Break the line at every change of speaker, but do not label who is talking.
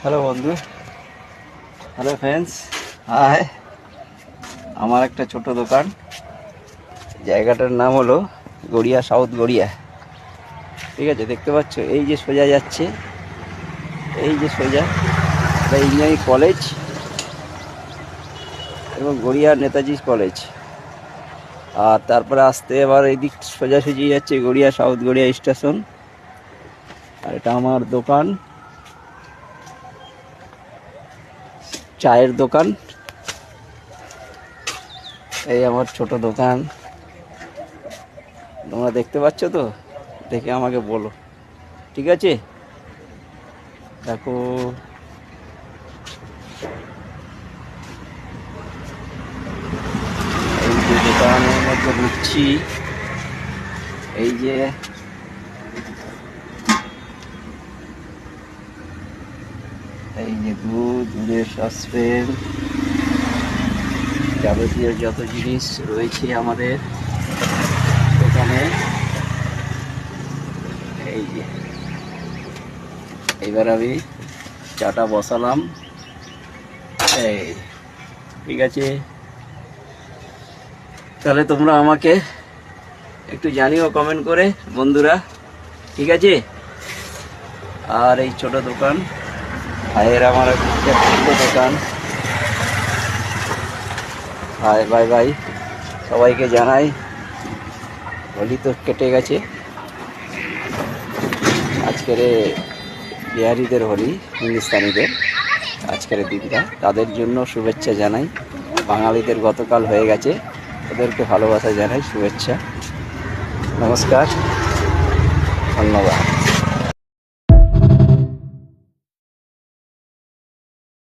Hello বন্ধু, hello friends, high. আমার একটা ছোট দোকান, জায়গাটার নাম হলো গড়িয়া, সাউথ গড়িয়া। ঠিক আছে, দেখতে পাচ্ছ এই যে সোজা যাচ্ছে, এই যে সোজা এটা ইঞ্জিনিয়ারিং কলেজ এবং গড়িয়া নেতাজি কলেজ। আর তারপরে আসতে এবার এই দিক সোজাসুজি যাচ্ছে গড়িয়া সাউথ গড়িয়া স্টেশন। আর এটা আমার দোকান, চায়ের দোকান। এই আমার ছোট দোকান, তোমরা দেখতে পাচ্ছ তো? দেখে আমাকে বলো, ঠিক আছে? দেখো, এই যে দোকানের মধ্যে ঢুকছি, এই যে দুধের সসপেন, যাবতীয় যত জিনিস রয়েছে আমাদের দোকানে। এই যে এবার আমি চাটা বসালাম। এই ঠিক আছে, তাহলে তোমরা আমাকে একটু জানিও কমেন্ট করে বন্ধুরা, ঠিক আছে? আর এই ছোট দোকান, ভাইয়ের আমার একটা ছোট দোকান। হাই, বাই বাই, সবাইকে জানাই হোলি তো কেটে গেছে, আজকের বিহারিদের হোলি, হিন্দুস্তানিদের আজকের দিনটা, তাদের জন্য শুভেচ্ছা জানাই। বাঙালিদের গতকাল হয়ে গেছে, ওদেরকে ভালোবাসা জানাই, শুভেচ্ছা, নমস্কার, ধন্যবাদ।